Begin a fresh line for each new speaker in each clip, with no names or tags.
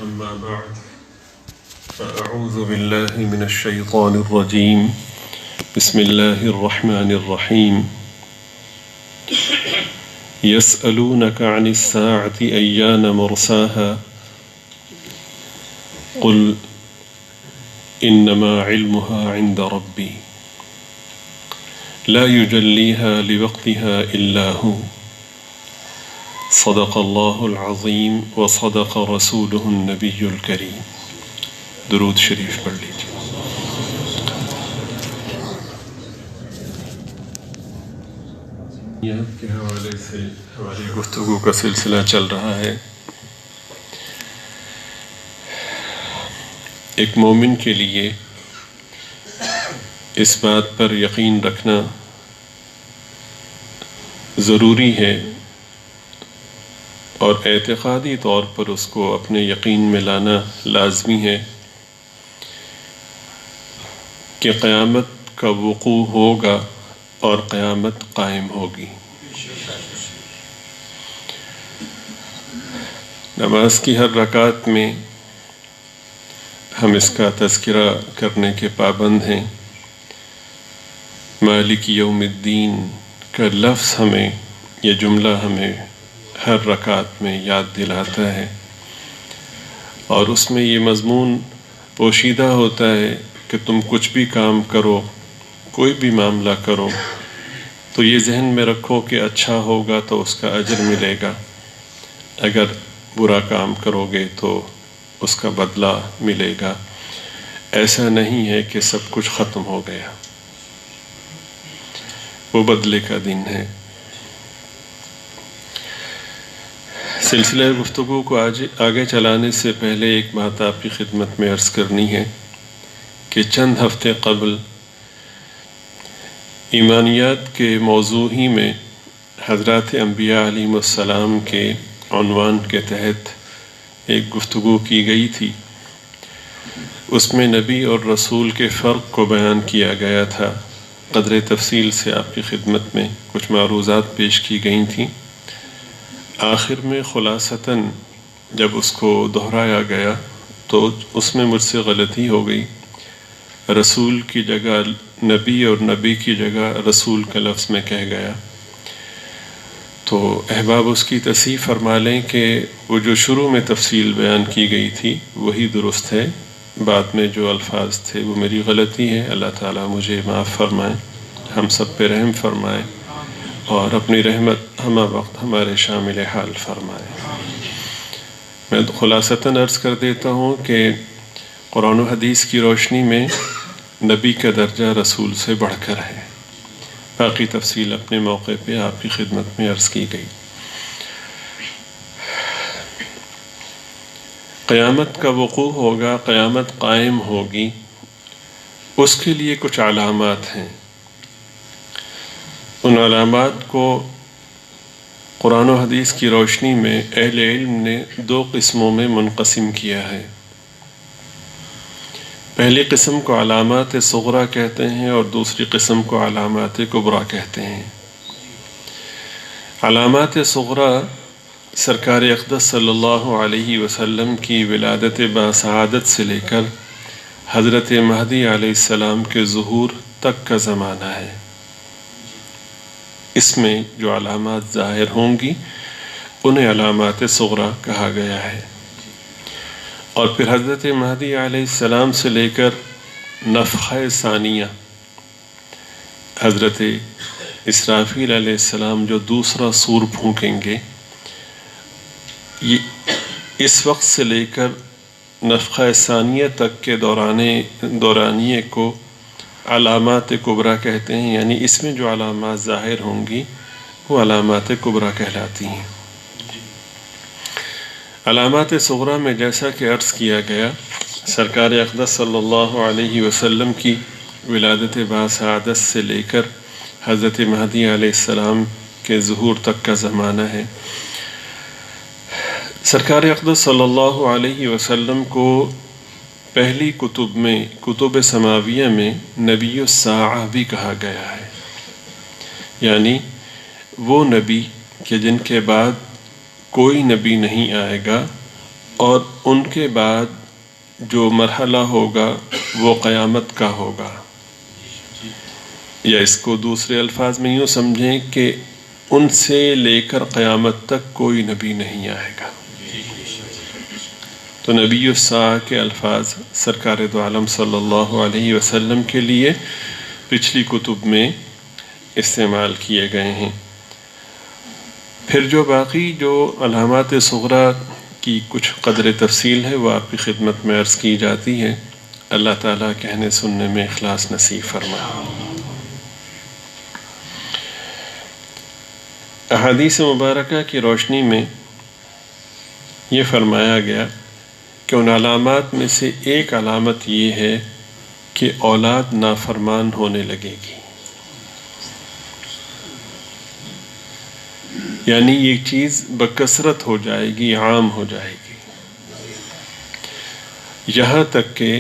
أما بعد فأعوذ بالله من الشيطان الرجيم بسم الله الرحمن الرحيم يسألونك عن الساعة أيان مرساها قل إنما علمها عند ربي لا يجليها لوقتها إلا هو صدق الله العظيم وصدق رسوله النبي الكريم. درود شریف پڑھ لیجیے. کے حوالے سے ہماری گفتگو کا سلسلہ چل رہا ہے. ایک مومن کے لیے اس بات پر یقین رکھنا ضروری ہے اور اعتقادی طور پر اس کو اپنے یقین میں لانا لازمی ہے کہ قیامت کا وقوع ہوگا اور قیامت قائم ہوگی. نماز کی ہر رکعت میں ہم اس کا تذکرہ کرنے کے پابند ہیں. مالک یوم الدین کا لفظ ہمیں، یہ جملہ ہمیں ہر رکعت میں یاد دلاتا ہے اور اس میں یہ مضمون پوشیدہ ہوتا ہے کہ تم کچھ بھی کام کرو، کوئی بھی معاملہ کرو تو یہ ذہن میں رکھو کہ اچھا ہوگا تو اس کا اجر ملے گا، اگر برا کام کرو گے تو اس کا بدلہ ملے گا. ایسا نہیں ہے کہ سب کچھ ختم ہو گیا، وہ بدلے کا دن ہے. سلسلہ گفتگو کو آگے چلانے سے پہلے ایک بات آپ کی خدمت میں عرض کرنی ہے کہ چند ہفتے قبل ایمانیات کے موضوع ہی میں حضرات انبیاء علیہم السلام کے عنوان کے تحت ایک گفتگو کی گئی تھی. اس میں نبی اور رسول کے فرق کو بیان کیا گیا تھا. قدر تفصیل سے آپ کی خدمت میں کچھ معروضات پیش کی گئی تھیں. آخر میں خلاصتاً جب اس کو دہرایا گیا تو اس میں مجھ سے غلطی ہو گئی. رسول کی جگہ نبی اور نبی کی جگہ رسول کا لفظ میں کہہ گیا. تو احباب اس کی تصحیح فرما لیں کہ وہ جو شروع میں تفصیل بیان کی گئی تھی وہی درست ہے، بعد میں جو الفاظ تھے وہ میری غلطی ہے. اللہ تعالیٰ مجھے معاف فرمائے، ہم سب پہ رحم فرمائے اور اپنی رحمت ہمہ وقت ہمارے شامل حال فرمائے. میں خلاصتاً عرض کر دیتا ہوں کہ قرآن و حدیث کی روشنی میں نبی کا درجہ رسول سے بڑھ کر ہے. باقی تفصیل اپنے موقع پہ آپ کی خدمت میں عرض کی گئی. قیامت کا وقوع ہوگا، قیامت قائم ہوگی، اس کے لیے کچھ علامات ہیں. ان علامات کو قرآن و حدیث کی روشنی میں اہل علم نے دو قسموں میں منقسم کیا ہے. پہلی قسم کو علامات صغریٰ کہتے ہیں اور دوسری قسم کو علامات کبریٰ کہتے ہیں. علامات صغریٰ سرکار اقدس صلی اللہ علیہ وسلم کی ولادت باسعادت سے لے کر حضرت مہدی علیہ السلام کے ظہور تک کا زمانہ ہے. اس میں جو علامات ظاہر ہوں گی انہیں علامات صغریٰ کہا گیا ہے. اور پھر حضرت مہدی علیہ السلام سے لے کر نفخہ ثانیہ، حضرت اسرافیل علیہ السلام جو دوسرا سور پھونکیں گے، یہ اس وقت سے لے کر نفخہ ثانیہ تک کے دورانیے کو علامات کبریٰ کہتے ہیں. یعنی اس میں جو علامات ظاہر ہوں گی وہ علامات کبریٰ کہلاتی ہیں. علامات صغریٰ میں جیسا کہ عرض کیا گیا، سرکار اقدس صلی اللہ علیہ وسلم کی ولادت باسعادت سے لے کر حضرت مہدی علیہ السلام کے ظہور تک کا زمانہ ہے. سرکار اقدس صلی اللہ علیہ وسلم کو پہلی کتب میں، کتب سماویہ میں نبی الساعہ بھی کہا گیا ہے. یعنی وہ نبی کہ جن کے بعد کوئی نبی نہیں آئے گا اور ان کے بعد جو مرحلہ ہوگا وہ قیامت کا ہوگا، یا اس کو دوسرے الفاظ میں یوں سمجھیں کہ ان سے لے کر قیامت تک کوئی نبی نہیں آئے گا۔ تو نبی الساعہ کے الفاظ سرکار دو عالم صلی اللہ علیہ وسلم کے لیے پچھلی کتب میں استعمال کیے گئے ہیں۔ پھر جو باقی جو علامات صغریٰ کی کچھ قدر تفصیل ہے وہ آپ کی خدمت میں عرض کی جاتی ہے۔ اللہ تعالیٰ کہنے سننے میں اخلاص نصیب فرمائے۔ احادیث مبارکہ کی روشنی میں یہ فرمایا گیا کہ ان علامات میں سے ایک علامت یہ ہے کہ اولاد نافرمان ہونے لگے گی، یعنی یہ چیز بکثرت ہو جائے گی، عام ہو جائے گی، یہاں تک کہ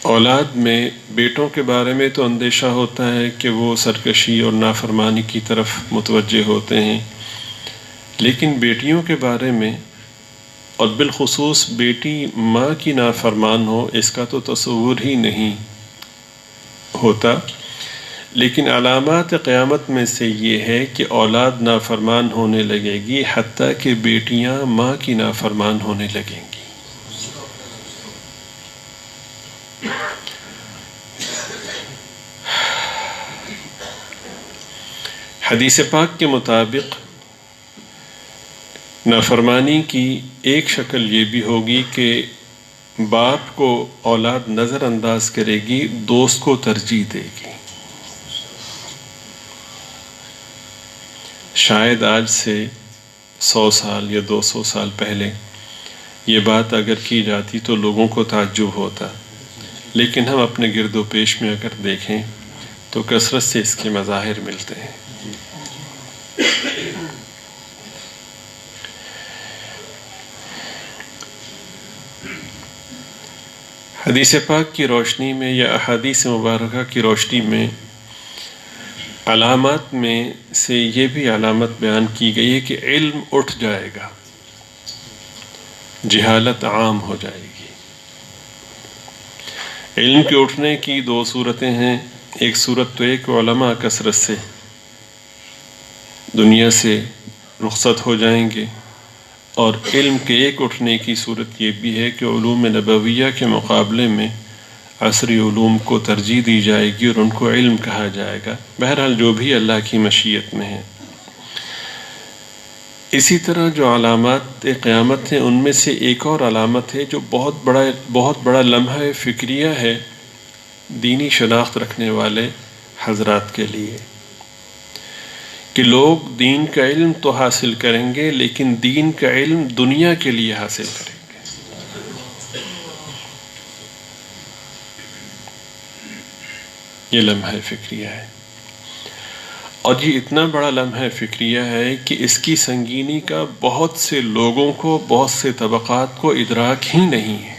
اولاد میں بیٹوں کے بارے میں تو اندیشہ ہوتا ہے کہ وہ سرکشی اور نافرمانی کی طرف متوجہ ہوتے ہیں، لیکن بیٹیوں کے بارے میں اور بالخصوص بیٹی ماں کی نافرمان ہو اس کا تو تصور ہی نہیں ہوتا۔ لیکن علامات قیامت میں سے یہ ہے کہ اولاد نافرمان ہونے لگے گی، حتیٰ کہ بیٹیاں ماں کی نافرمان ہونے لگیں گی۔ حدیث پاک کے مطابق نافرمانی کی ایک شکل یہ بھی ہوگی کہ باپ کو اولاد نظر انداز کرے گی، دوست کو ترجیح دے گی۔ شاید آج سے 100 سال یا 200 سال پہلے یہ بات اگر کی جاتی تو لوگوں کو تعجب ہوتا، لیکن ہم اپنے گرد و پیش میں اگر دیکھیں تو کثرت سے اس کے مظاہر ملتے ہیں۔ حدیث پاک کی روشنی میں یا احادیث مبارکہ کی روشنی میں علامات میں سے یہ بھی علامت بیان کی گئی ہے کہ علم اٹھ جائے گا، جہالت عام ہو جائے گی۔ علم کے اٹھنے کی دو صورتیں ہیں، ایک صورت تو ایک علماء کثرت سے دنیا سے رخصت ہو جائیں گے، اور علم کے ایک اٹھنے کی صورت یہ بھی ہے کہ علوم نبویہ کے مقابلے میں عصری علوم کو ترجیح دی جائے گی اور ان کو علم کہا جائے گا۔ بہرحال جو بھی اللہ کی مشیت میں ہے۔ اسی طرح جو علامات قیامت ہیں ان میں سے ایک اور علامت ہے جو بہت بڑا لمحہ فکریہ ہے دینی شناخت رکھنے والے حضرات کے لیے، کہ لوگ دین کا علم تو حاصل کریں گے لیکن دین کا علم دنیا کے لیے حاصل کریں گے۔ یہ لمحہ فکریہ ہے، اور یہ اتنا بڑا لمحہ فکریہ ہے کہ اس کی سنگینی کا بہت سے لوگوں کو، بہت سے طبقات کو ادراک ہی نہیں ہے۔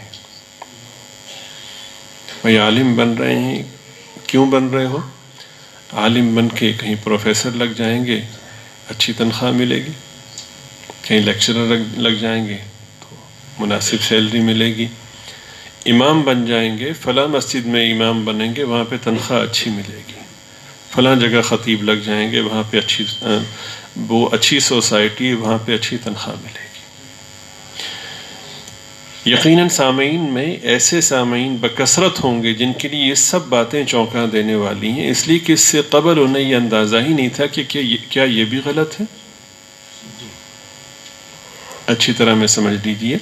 بھائی عالم بن رہے ہیں، کیوں بن رہے ہو؟ عالم بن کے کہیں پروفیسر لگ جائیں گے، اچھی تنخواہ ملے گی، کہیں لیکچرر لگ جائیں گے تو مناسب سیلری ملے گی، امام بن جائیں گے، فلاں مسجد میں امام بنیں گے وہاں پہ تنخواہ اچھی ملے گی، فلاں جگہ خطیب لگ جائیں گے وہاں پہ اچھی سوسائٹی، وہاں پہ اچھی تنخواہ ملے گی۔ یقیناً سامعین میں ایسے سامعین بکثرت ہوں گے جن کے لیے یہ سب باتیں چونکا دینے والی ہیں، اس لیے کہ اس سے قبل انہیں یہ اندازہ ہی نہیں تھا کہ کیا یہ بھی غلط ہے۔ اچھی طرح میں سمجھ لیجیے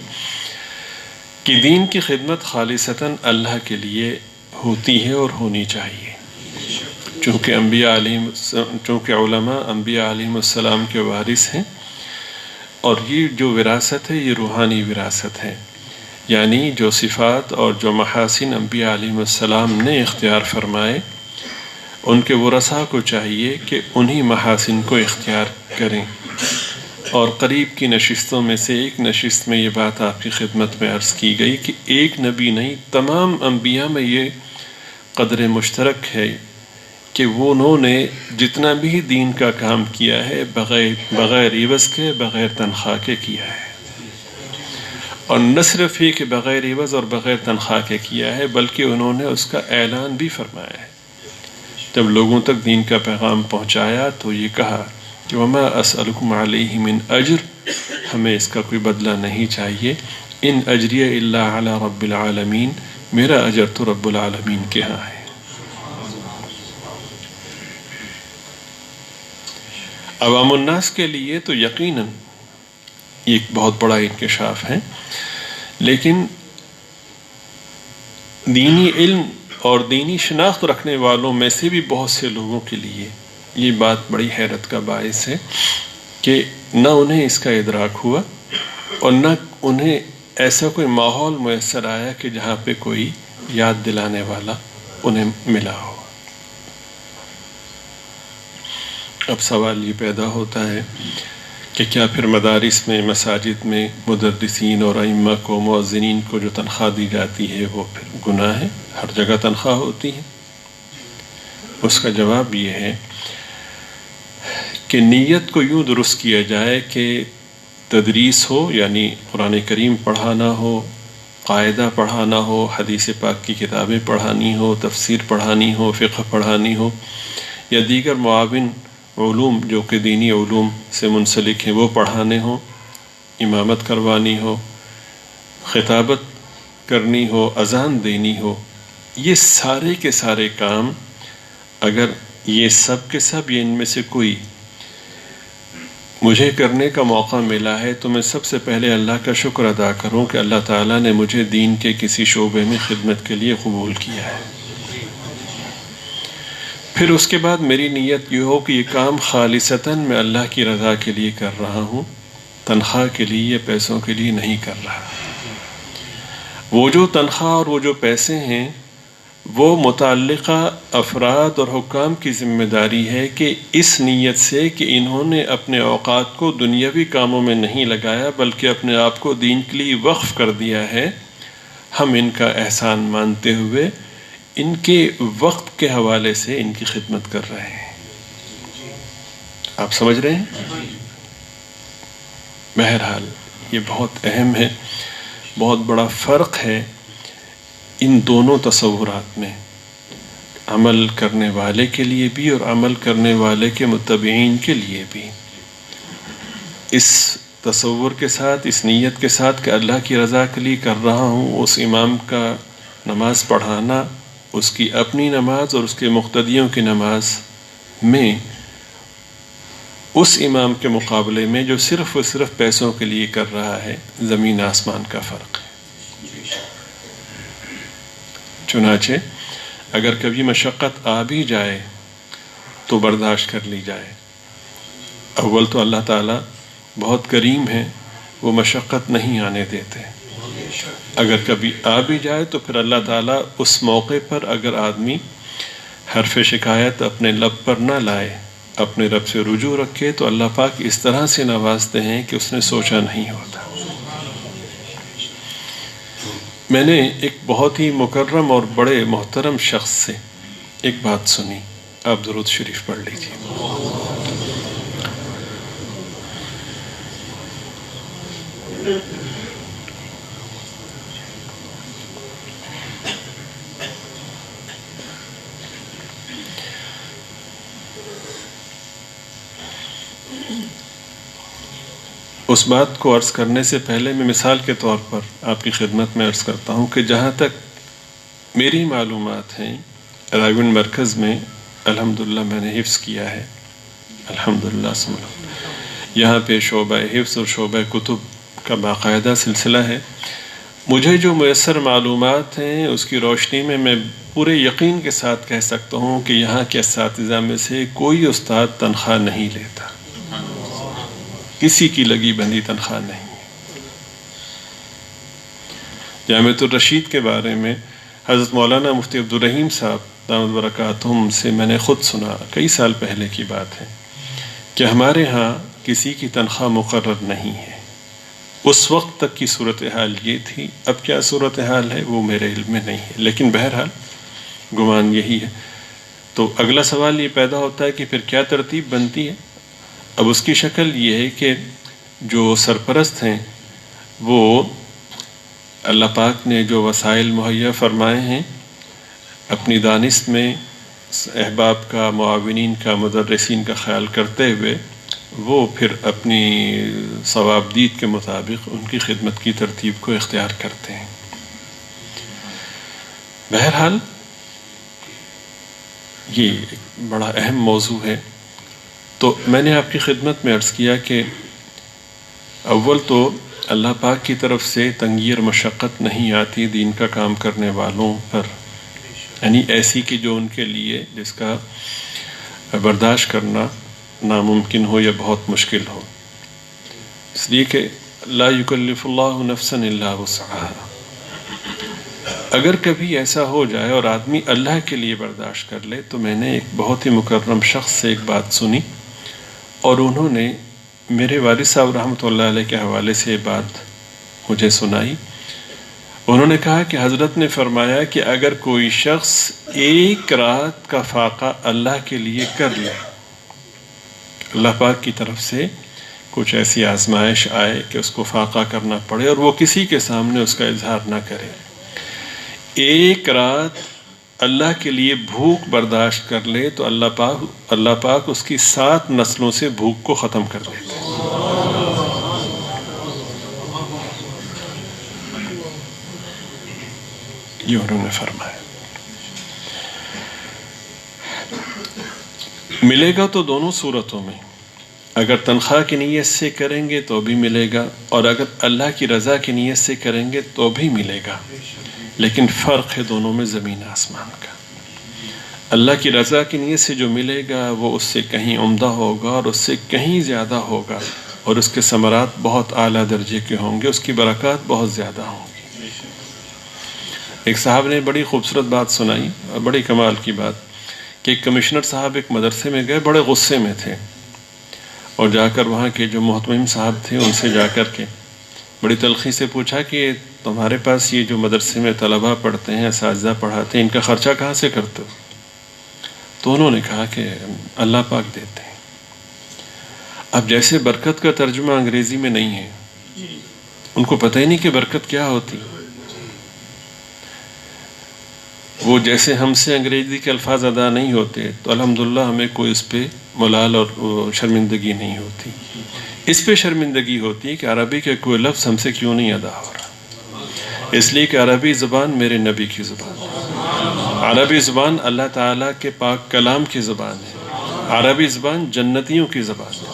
کہ دین کی خدمت خالصتاً اللہ کے لیے ہوتی ہے اور ہونی چاہیے، چونکہ علماء انبیاء علیہم السلام کے وارث ہیں، اور یہ جو وراثت ہے یہ روحانی وراثت ہے، یعنی جو صفات اور جو محاسن انبیاء علیہ السلام نے اختیار فرمائے ان کے ورثاء کو چاہیے کہ انہی محاسن کو اختیار کریں۔ اور قریب کی نشستوں میں سے ایک نشست میں یہ بات آپ کی خدمت میں عرض کی گئی کہ ایک نبی نہیں، تمام انبیاء میں یہ قدر مشترک ہے کہ وہ انہوں نے جتنا بھی دین کا کام کیا ہے بغیر عوض کے، بغیر تنخواہ کے کیا ہے، اور نہ صرف یہ کہ بغیر عوض اور بغیر تنخواہ کے کیا ہے، بلکہ انہوں نے اس کا اعلان بھی فرمایا ہے۔ جب لوگوں تک دین کا پیغام پہنچایا تو یہ کہا کہ وما اسألکم علیہ من اجر، ہمیں اس کا کوئی بدلہ نہیں چاہیے، ان اجریہ الا علی رب العالمین، میرا اجر تو رب العالمین کے ہاں ہے۔ عوام الناس کے لیے تو یقیناً یہ ایک بہت بڑا انکشاف ہے، لیکن دینی علم اور دینی شناخت رکھنے والوں میں سے بھی بہت سے لوگوں کے لیے یہ بات بڑی حیرت کا باعث ہے کہ نہ انہیں اس کا ادراک ہوا اور نہ انہیں ایسا کوئی ماحول میسر آیا کہ جہاں پہ کوئی یاد دلانے والا انہیں ملا ہو۔ اب سوال یہ پیدا ہوتا ہے کہ کیا پھر مدارس میں، مساجد میں مدرسین اور ائمہ کو، مؤذنین کو جو تنخواہ دی جاتی ہے وہ پھر گناہ ہے؟ ہر جگہ تنخواہ ہوتی ہے؟ اس کا جواب یہ ہے کہ نیت کو یوں درست کیا جائے کہ تدریس ہو، یعنی قرآن کریم پڑھانا ہو، قاعدہ پڑھانا ہو، حدیث پاک کی کتابیں پڑھانی ہو، تفسیر پڑھانی ہو، فقہ پڑھانی ہو، یا دیگر معاون علوم جو کہ دینی علوم سے منسلک ہیں وہ پڑھانے ہوں، امامت کروانی ہو، خطابت کرنی ہو، اذان دینی ہو، یہ سارے کے سارے کام اگر یہ سب کے سب ان میں سے کوئی مجھے کرنے کا موقع ملا ہے تو میں سب سے پہلے اللہ کا شکر ادا کروں کہ اللہ تعالیٰ نے مجھے دین کے کسی شعبے میں خدمت کے لیے قبول کیا ہے۔ پھر اس کے بعد میری نیت یہ ہو کہ یہ کام خالصتاً میں اللہ کی رضا کے لیے کر رہا ہوں، تنخواہ کے لیے، پیسوں کے لیے نہیں کر رہا۔ وہ جو تنخواہ اور وہ جو پیسے ہیں وہ متعلقہ افراد اور حکام کی ذمہ داری ہے کہ اس نیت سے کہ انہوں نے اپنے اوقات کو دنیاوی کاموں میں نہیں لگایا بلکہ اپنے آپ کو دین کے لیے وقف کر دیا ہے، ہم ان کا احسان مانتے ہوئے ان کے وقت کے حوالے سے ان کی خدمت کر رہے ہیں۔ آپ سمجھ رہے ہیں؟ بہرحال یہ بہت اہم ہے، بہت بڑا فرق ہے ان دونوں تصورات میں، عمل کرنے والے کے لیے بھی اور عمل کرنے والے کے متبعین کے لیے بھی۔ اس تصور کے ساتھ، اس نیت کے ساتھ کہ اللہ کی رضا کے لیے کر رہا ہوں، اس امام کا نماز پڑھانا، اس کی اپنی نماز اور اس کے مقتدیوں کی نماز میں اس امام کے مقابلے میں جو صرف اور صرف پیسوں کے لیے کر رہا ہے، زمین آسمان کا فرق ہے۔ چنانچہ اگر کبھی مشقت آ بھی جائے تو برداشت کر لی جائے۔ اول تو اللہ تعالیٰ بہت کریم ہے، وہ مشقت نہیں آنے دیتے۔ اگر کبھی آ بھی جائے تو پھر اللہ تعالیٰ اس موقع پر اگر آدمی حرف شکایت اپنے لب پر نہ لائے، اپنے رب سے رجوع رکھے، تو اللہ پاک اس طرح سے نوازتے ہیں کہ اس نے سوچا نہیں ہوتا۔ میں نے ایک بہت ہی مکرم اور بڑے محترم شخص سے ایک بات سنی، آپ درود شریف پڑھ لیجیے۔ اس بات کو عرض کرنے سے پہلے میں مثال کے طور پر آپ کی خدمت میں عرض کرتا ہوں کہ جہاں تک میری معلومات ہیں، راگون مرکز میں الحمدللہ میں نے حفظ کیا ہے، الحمدللہ یہاں پہ شعبہ حفظ اور شعبہ کتب کا باقاعدہ سلسلہ ہے۔ مجھے جو میسر معلومات ہیں اس کی روشنی میں پورے یقین کے ساتھ کہہ سکتا ہوں کہ یہاں کے اساتذہ میں سے کوئی استاد تنخواہ نہیں لیتا، کسی کی لگی بندی تنخواہ نہیں ہے۔ جامعۃ الرشید کے بارے میں حضرت مولانا مفتی عبدالرحیم صاحب دامت برکاتہم سے میں نے خود سنا، کئی سال پہلے کی بات ہے، کہ ہمارے ہاں کسی کی تنخواہ مقرر نہیں ہے۔ اس وقت تک کی صورتحال یہ تھی، اب کیا صورتحال ہے وہ میرے علم میں نہیں ہے، لیکن بہرحال گمان یہی ہے۔ تو اگلا سوال یہ پیدا ہوتا ہے کہ پھر کیا ترتیب بنتی ہے؟ اب اس کی شکل یہ ہے کہ جو سرپرست ہیں وہ اللہ پاک نے جو وسائل مہیا فرمائے ہیں اپنی دانست میں احباب کا، معاونین کا، مدرسین کا خیال کرتے ہوئے وہ پھر اپنی ثوابدید کے مطابق ان کی خدمت کی ترتیب کو اختیار کرتے ہیں۔ بہرحال یہ ایک بڑا اہم موضوع ہے۔ تو میں نے آپ کی خدمت میں عرض کیا کہ اول تو اللہ پاک کی طرف سے تنگی اور مشقت نہیں آتی دین کا کام کرنے والوں پر، یعنی ایسی کہ جو ان کے لیے جس کا برداشت کرنا ناممکن ہو یا بہت مشکل ہو، اس لیے کہ لا یکلف اللہ نفسا الا وسعها۔ اگر کبھی ایسا ہو جائے اور آدمی اللہ کے لیے برداشت کر لے، تو میں نے ایک بہت ہی مکرم شخص سے ایک بات سنی اور انہوں نے میرے والد صاحب رحمۃ اللہ علیہ کے حوالے سے یہ بات مجھے سنائی۔ انہوں نے کہا کہ حضرت نے فرمایا کہ اگر کوئی شخص ایک رات کا فاقہ اللہ کے لیے کر لے، اللہ پاک کی طرف سے کچھ ایسی آزمائش آئے کہ اس کو فاقہ کرنا پڑے اور وہ کسی کے سامنے اس کا اظہار نہ کرے، ایک رات اللہ کے لیے بھوک برداشت کر لے تو اللہ پاک اس کی 7 نسلوں سے بھوک کو ختم کر دیتے ہیں۔ یہ انہوں نے فرمایا۔ ملے گا تو دونوں صورتوں میں، اگر تنخواہ کی نیت سے کریں گے تو بھی ملے گا، اور اگر اللہ کی رضا کی نیت سے کریں گے تو بھی ملے گا، لیکن فرق ہے دونوں میں زمین آسمان کا۔ اللہ کی رضا کی نیت سے جو ملے گا وہ اس سے کہیں عمدہ ہوگا اور اس سے کہیں زیادہ ہوگا، اور اس کے ثمرات بہت اعلیٰ درجے کے ہوں گے، اس کی برکات بہت زیادہ ہوں گی۔ ایک صاحب نے بڑی خوبصورت بات سنائی اور بڑی کمال کی بات کہ ایک کمشنر صاحب ایک مدرسے میں گئے، بڑے غصے میں تھے، اور جا کر وہاں کے جو محتمم صاحب تھے ان سے جا کر کے بڑی تلخی سے پوچھا کہ تمہارے پاس یہ جو مدرسے میں طلباء پڑھتے ہیں، اساتذہ پڑھاتے ہیں، ان کا خرچہ کہاں سے کرتے ہو؟ تو انہوں نے کہا کہ اللہ پاک دیتے ہیں۔ اب جیسے برکت کا ترجمہ انگریزی میں نہیں ہے، ان کو پتہ ہی نہیں کہ برکت کیا ہوتی، وہ جیسے ہم سے انگریزی کے الفاظ ادا نہیں ہوتے تو الحمدللہ ہمیں کوئی اس پہ ملال اور شرمندگی نہیں ہوتی، اس پہ شرمندگی ہوتی ہے کہ عربی کے کوئی لفظ ہم سے کیوں نہیں ادا ہو رہا، اس لیے کہ عربی زبان میرے نبی کی زبان ہے، عربی زبان اللہ تعالیٰ کے پاک کلام کی زبان ہے، عربی زبان جنتیوں کی زبان ہے،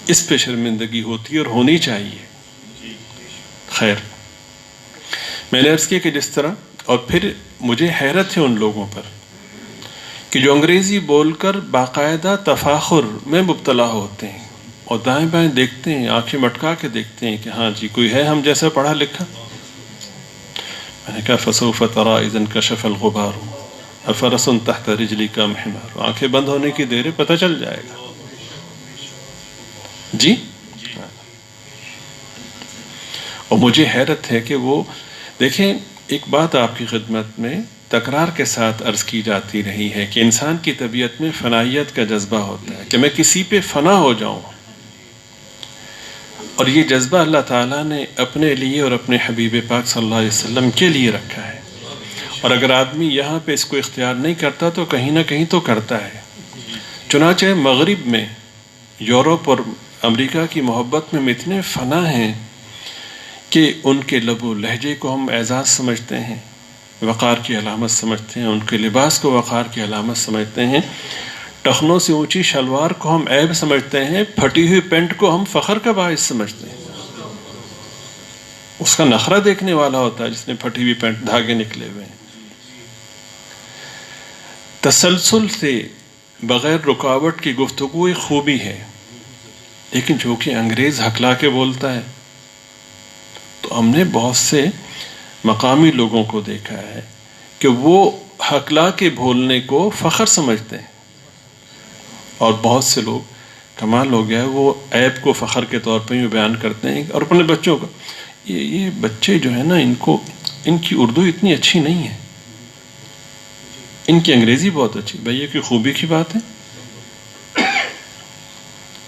اس پہ شرمندگی ہوتی ہے اور ہونی چاہیے۔ خیر، میں نے عرض کیا کہ جس طرح، اور پھر مجھے حیرت ہے ان لوگوں پر کہ جو انگریزی بول کر باقاعدہ تفاخر میں مبتلا ہوتے ہیں اور دائیں بائیں دیکھتے ہیں، آنکھیں مٹکا کے دیکھتے ہیں کہ ہاں جی کوئی ہے ہم جیسا پڑھا لکھا۔ میں نے کہا فسوف تری اذا انکشف الغبار افرس تحت رجلک ام حمار، آنکھیں بند ہونے کی دیر ہے، پتہ چل جائے گا۔ جی، اور مجھے حیرت ہے کہ وہ دیکھیں، ایک بات آپ کی خدمت میں تکرار کے ساتھ عرض کی جاتی رہی ہے کہ انسان کی طبیعت میں فنائیت کا جذبہ ہوتا ہے کہ میں کسی پہ فنا ہو جاؤں، اور یہ جذبہ اللہ تعالیٰ نے اپنے لیے اور اپنے حبیب پاک صلی اللہ علیہ وسلم کے لیے رکھا ہے، اور اگر آدمی یہاں پہ اس کو اختیار نہیں کرتا تو کہیں نہ کہیں تو کرتا ہے۔ چنانچہ مغرب میں، یورپ اور امریکہ کی محبت میں ہم اتنے فنا ہیں کہ ان کے لب و لہجے کو ہم اعزاز سمجھتے ہیں، وقار کی علامت سمجھتے ہیں، ان کے لباس کو وقار کی علامت سمجھتے ہیں، ٹخنوں سے اونچی شلوار کو ہم عیب سمجھتے ہیں، پھٹی ہوئی پینٹ کو ہم فخر کا باعث سمجھتے ہیں۔ اس کا نخرہ دیکھنے والا ہوتا ہے جس نے پھٹی ہوئی پینٹ، دھاگے نکلے ہوئے ہیں۔ تسلسل سے بغیر رکاوٹ کی گفتگو ایک خوبی ہے، لیکن جو کہ انگریز ہکلا کے بولتا ہے، تو ہم نے بہت سے مقامی لوگوں کو دیکھا ہے کہ وہ ہکلا کے بولنے کو فخر سمجھتے ہیں، اور بہت سے لوگ، کمال ہو گیا، وہ عیب کو فخر کے طور پہ بیان کرتے ہیں، اور اپنے بچوں کو، یہ بچے جو ہے نا، ان کی اردو اتنی اچھی نہیں ہے، ان کی انگریزی بہت اچھی. بھائی یہ کوئی خوبی کی بات ہے؟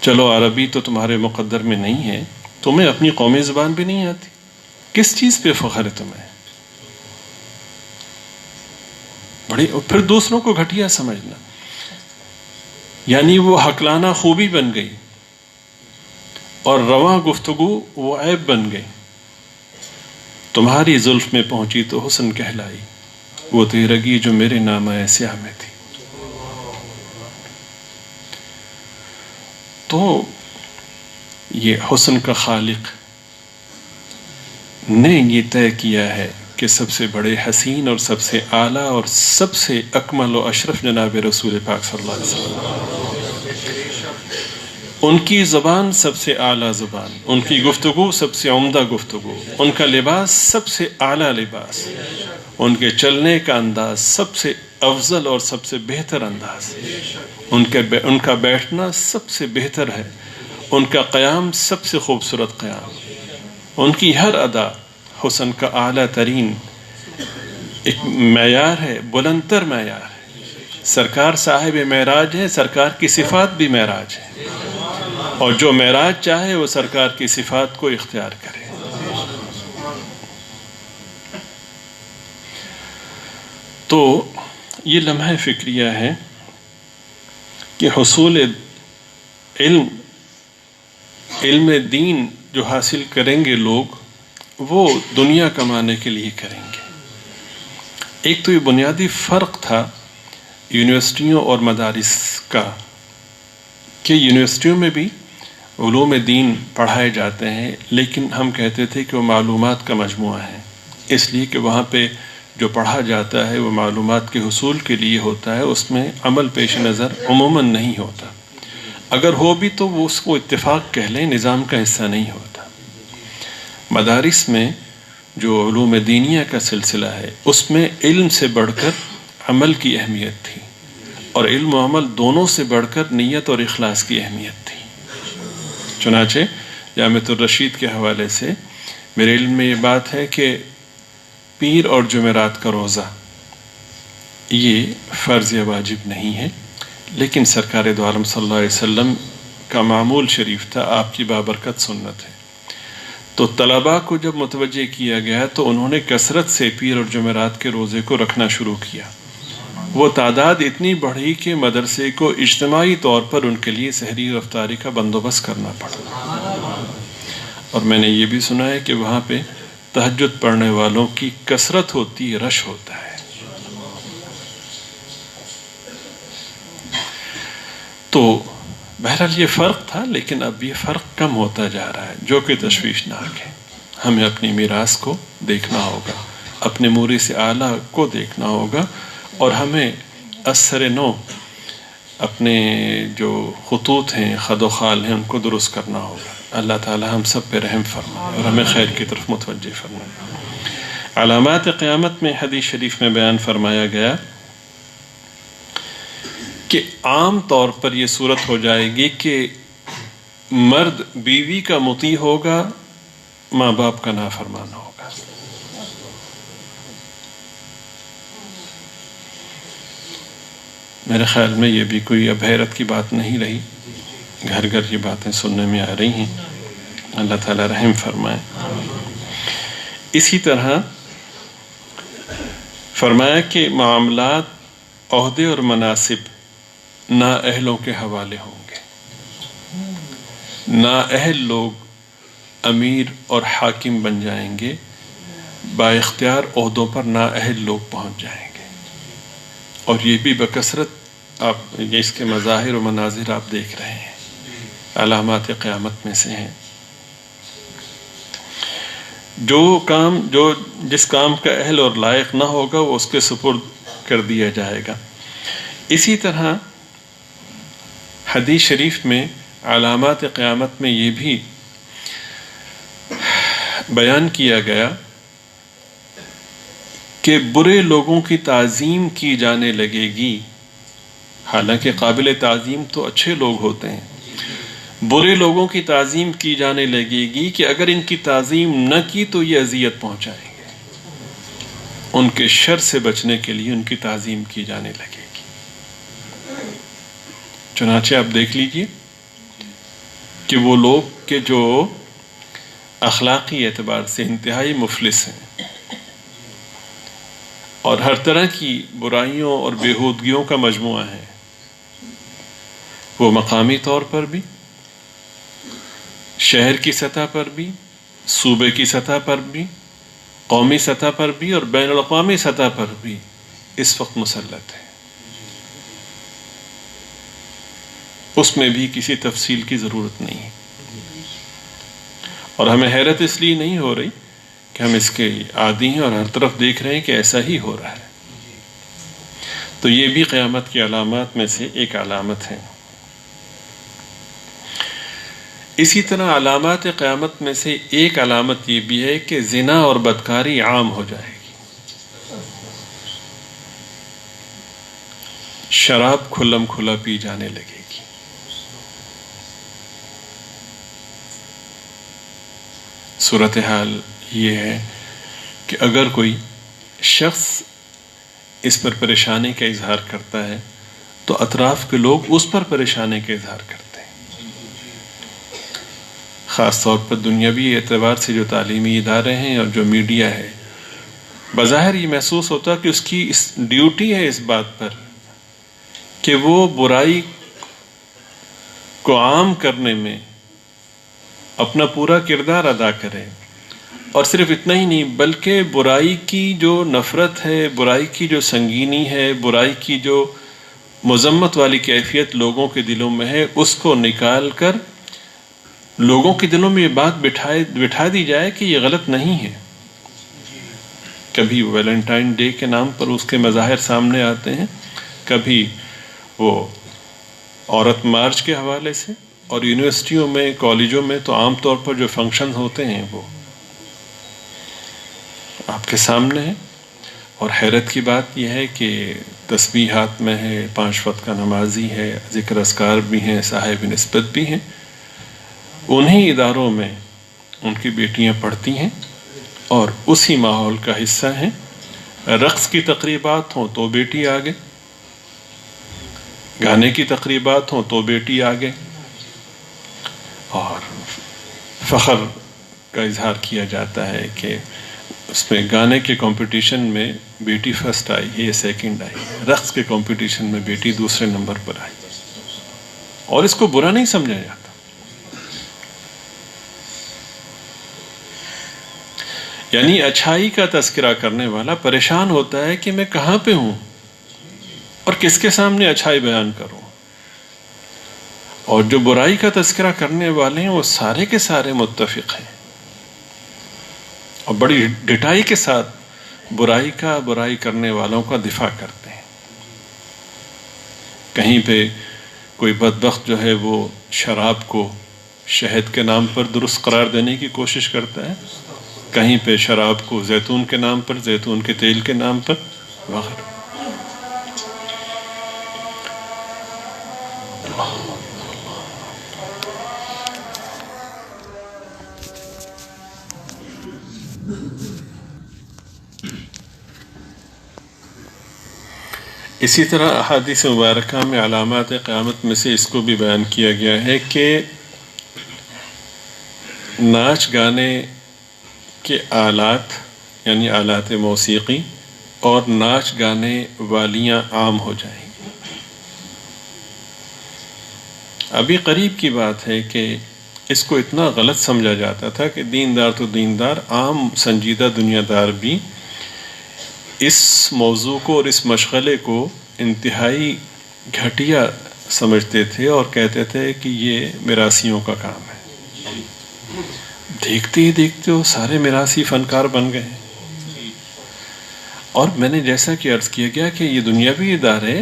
چلو عربی تو تمہارے مقدر میں نہیں ہے، تمہیں اپنی قومی زبان بھی نہیں آتی، کس چیز پہ فخر ہے تمہیں؟ بڑی. اور پھر دوسروں کو گھٹیا سمجھنا، یعنی وہ حقلانہ خوبی بن گئی اور رواں گفتگو وہ عیب بن گئی. تمہاری زلف میں پہنچی تو حسن کہلائی، وہ تیرگی جو میرے نامہ سیاہ میں تھی. تو یہ حسن کا خالق نے یہ طے کیا ہے کہ سب سے بڑے حسین اور سب سے اعلیٰ اور سب سے اکمل و اشرف جناب رسول پاک صلی اللہ علیہ وسلم. ان کی زبان سب سے اعلیٰ زبان، ان کی گفتگو سب سے عمدہ گفتگو، ان کا لباس سب سے اعلیٰ لباس، ان کے چلنے کا انداز سب سے افضل اور سب سے بہتر انداز، ان کا بیٹھنا سب سے بہتر ہے، ان کا قیام سب سے خوبصورت قیام، ان کی ہر ادا حسن کا اعلیٰ ترین ایک معیار ہے، بلند تر معیار ہے. سرکار صاحب معراج ہے، سرکار کی صفات بھی معراج ہے، اور جو معراج چاہے وہ سرکار کی صفات کو اختیار کرے. تو یہ لمحہ فکریہ ہے کہ حصول علم دین جو حاصل کریں گے لوگ، وہ دنیا کمانے کے لیے کریں گے. ایک تو یہ بنیادی فرق تھا یونیورسٹیوں اور مدارس کا کہ یونیورسٹیوں میں بھی علوم دین پڑھائے جاتے ہیں، لیکن ہم کہتے تھے کہ وہ معلومات کا مجموعہ ہے، اس لیے کہ وہاں پہ جو پڑھا جاتا ہے وہ معلومات کے حصول کے لیے ہوتا ہے، اس میں عمل پیش نظر عموماً نہیں ہوتا. اگر ہو بھی تو وہ اس کو اتفاق کہہ لیں، نظام کا حصہ نہیں ہوتا. مدارس میں جو علوم دینیہ کا سلسلہ ہے اس میں علم سے بڑھ کر عمل کی اہمیت تھی، اور علم و عمل دونوں سے بڑھ کر نیت اور اخلاص کی اہمیت تھی. چنانچہ جامعۃ الرشید کے حوالے سے میرے علم میں یہ بات ہے کہ پیر اور جمعرات کا روزہ یہ فرض یا واجب نہیں ہے، لیکن سرکار دو عالم صلی اللہ علیہ وسلم کا معمول شریف تھا، آپ کی بابرکت سنت ہے. تو طلباء کو جب متوجہ کیا گیا تو انہوں نے کثرت سے پیر اور جمعرات کے روزے کو رکھنا شروع کیا. وہ تعداد اتنی بڑھی کہ مدرسے کو اجتماعی طور پر ان کے لیے سحری اور افطاری کا بندوبست کرنا پڑا. اور میں نے یہ بھی سنا ہے کہ وہاں پہ تہجد پڑھنے والوں کی کثرت ہوتی ہے، رش ہوتا ہے. تو بہرحال یہ فرق تھا، لیکن اب یہ فرق کم ہوتا جا رہا ہے، جو کہ تشویشناک ہے. ہمیں اپنی میراث کو دیکھنا ہوگا، اپنے مورث اعلیٰ کو دیکھنا ہوگا، اور ہمیں اثر نو اپنے جو خطوط ہیں، خد و خال ہیں، ان کو درست کرنا ہوگا. اللہ تعالی ہم سب پہ رحم فرمائے اور ہمیں خیر کی طرف متوجہ فرمائے. علامات قیامت میں حدیث شریف میں بیان فرمایا گیا کہ عام طور پر یہ صورت ہو جائے گی کہ مرد بیوی کا مطیع ہوگا، ماں باپ کا نافرمان ہوگا. میرے خیال میں یہ بھی کوئی اب حیرت کی بات نہیں رہی، گھر گھر یہ باتیں سننے میں آ رہی ہیں. اللہ تعالی رحم فرمائے. اسی طرح فرمایا کہ معاملات، عہدے اور مناصب نااہلوں کے حوالے ہوں گے. نااہل لوگ امیر اور حاکم بن جائیں گے، با اختیار عہدوں پر نااہل لوگ پہنچ جائیں گے. اور یہ بھی بکثرت آپ یہ اس کے مظاہر و مناظر آپ دیکھ رہے ہیں، علامات قیامت میں سے ہیں. جس کام کا اہل اور لائق نہ ہوگا وہ اس کے سپرد کر دیا جائے گا. اسی طرح حدیث شریف میں علامات قیامت میں یہ بھی بیان کیا گیا کہ برے لوگوں کی تعظیم کی جانے لگے گی. حالانکہ قابل تعظیم تو اچھے لوگ ہوتے ہیں، برے لوگوں کی تعظیم کی جانے لگے گی کہ اگر ان کی تعظیم نہ کی تو یہ اذیت پہنچائیں گے. ان کے شر سے بچنے کے لیے ان کی تعظیم کی جانے لگے گی۔ چنانچہ آپ دیکھ لیجئے کہ وہ لوگ کہ جو اخلاقی اعتبار سے انتہائی مفلس ہیں اور ہر طرح کی برائیوں اور بےہودگیوں کا مجموعہ ہے، وہ مقامی طور پر بھی، شہر کی سطح پر بھی، صوبے کی سطح پر بھی، قومی سطح پر بھی اور بین الاقوامی سطح پر بھی اس وقت مسلط ہے۔ اس میں بھی کسی تفصیل کی ضرورت نہیں ہے، اور ہمیں حیرت اس لیے نہیں ہو رہی کہ ہم اس کے عادی ہیں اور ہر طرف دیکھ رہے ہیں کہ ایسا ہی ہو رہا ہے۔ تو یہ بھی قیامت کی علامات میں سے ایک علامت ہے۔ اسی طرح علامات قیامت میں سے ایک علامت یہ بھی ہے کہ زنا اور بدکاری عام ہو جائے گی، شراب کھلم کھلا پی جانے لگے گی۔ صورتحال یہ ہے کہ اگر کوئی شخص اس پر پریشانی کا اظہار کرتا ہے تو اطراف کے لوگ اس پر پریشانی کا اظہار کرتے ہیں۔ خاص طور پر دنیاوی اعتبار سے جو تعلیمی ادارے ہیں اور جو میڈیا ہے، بظاہر یہ محسوس ہوتا ہے کہ اس کی اس ڈیوٹی ہے اس بات پر کہ وہ برائی کو عام کرنے میں اپنا پورا کردار ادا کرے، اور صرف اتنا ہی نہیں بلکہ برائی کی جو نفرت ہے، برائی کی جو سنگینی ہے، برائی کی جو مذمت والی کیفیت لوگوں کے دلوں میں ہے، اس کو نکال کر لوگوں کے دلوں میں یہ بات بٹھا دی جائے کہ یہ غلط نہیں ہے۔ کبھی ویلنٹائن ڈے کے نام پر اس کے مظاہر سامنے آتے ہیں، کبھی وہ عورت مارچ کے حوالے سے، اور یونیورسٹیوں میں، کالجوں میں تو عام طور پر جو فنکشن ہوتے ہیں وہ آپ کے سامنے ہیں۔ اور حیرت کی بات یہ ہے کہ تسبیح ہاتھ میں ہے، 5 وقت کا نمازی ہے، ذکر اذکار بھی ہیں، صاحب نسبت بھی ہیں، انہی اداروں میں ان کی بیٹیاں پڑھتی ہیں اور اسی ماحول کا حصہ ہیں۔ رقص کی تقریبات ہوں تو بیٹی آگے، گانے کی تقریبات ہوں تو بیٹی آگے، اور فخر کا اظہار کیا جاتا ہے کہ اس میں گانے کے کمپٹیشن میں بیٹی فرسٹ آئی ہے یا سیکنڈ آئی، رقص کے کمپٹیشن میں بیٹی دوسرے نمبر پر آئی، اور اس کو برا نہیں سمجھا جاتا۔ یعنی اچھائی کا تذکرہ کرنے والا پریشان ہوتا ہے کہ میں کہاں پہ ہوں اور کس کے سامنے اچھائی بیان کروں، اور جو برائی کا تذکرہ کرنے والے ہیں وہ سارے کے سارے متفق ہیں اور بڑی ڈٹائی کے ساتھ برائی کرنے والوں کا دفاع کرتے ہیں۔ کہیں پہ کوئی بدبخت جو ہے وہ شراب کو شہد کے نام پر درست قرار دینے کی کوشش کرتا ہے، کہیں پہ شراب کو زیتون کے نام پر، زیتون کے تیل کے نام پر وغیرہ۔ اسی طرح احادیث مبارکہ میں علامات قیامت میں سے اس کو بھی بیان کیا گیا ہے کہ ناچ گانے کے آلات، یعنی آلات موسیقی اور ناچ گانے والیاں عام ہو جائیں گی۔ ابھی قریب کی بات ہے کہ اس کو اتنا غلط سمجھا جاتا تھا کہ دیندار تو دیندار، عام سنجیدہ دنیا دار بھی اس موضوع کو اور اس مشغلے کو انتہائی گھٹیا سمجھتے تھے اور کہتے تھے کہ یہ میراثیوں کا کام ہے۔ دیکھتے ہی دیکھتے ہو سارے میراثی فنکار بن گئے، اور میں نے جیسا کہ عرض کیا گیا کہ یہ دنیاوی ادارے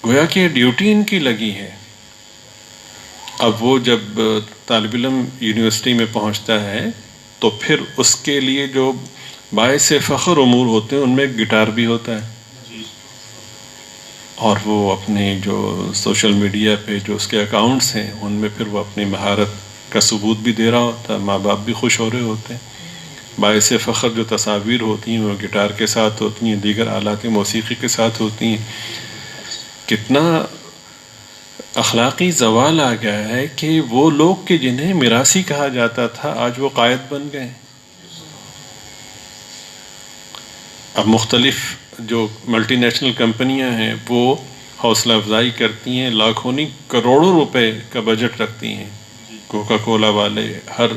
گویا کہ ڈیوٹی ان کی لگی ہے۔ اب وہ جب طالب علم یونیورسٹی میں پہنچتا ہے تو پھر اس کے لیے جو باعث فخر امور ہوتے ہیں ان میں گٹار بھی ہوتا ہے، اور وہ اپنے جو سوشل میڈیا پہ جو اس کے اکاؤنٹس ہیں ان میں پھر وہ اپنی مہارت کا ثبوت بھی دے رہا ہوتا ہے، ماں باپ بھی خوش ہو رہے ہوتے ہیں، باعث فخر جو تصاویر ہوتی ہیں وہ گٹار کے ساتھ ہوتی ہیں، دیگر آلات موسیقی کے ساتھ ہوتی ہیں. کتنا اخلاقی زوال آ گیا ہے کہ وہ لوگ کہ جنہیں میراثی کہا جاتا تھا آج وہ قائد بن گئے. اب مختلف جو ملٹی نیشنل کمپنیاں ہیں وہ حوصلہ افزائی کرتی ہیں، لاکھوں نہیں کروڑوں روپے کا بجٹ رکھتی ہیں. کوکا کولا والے ہر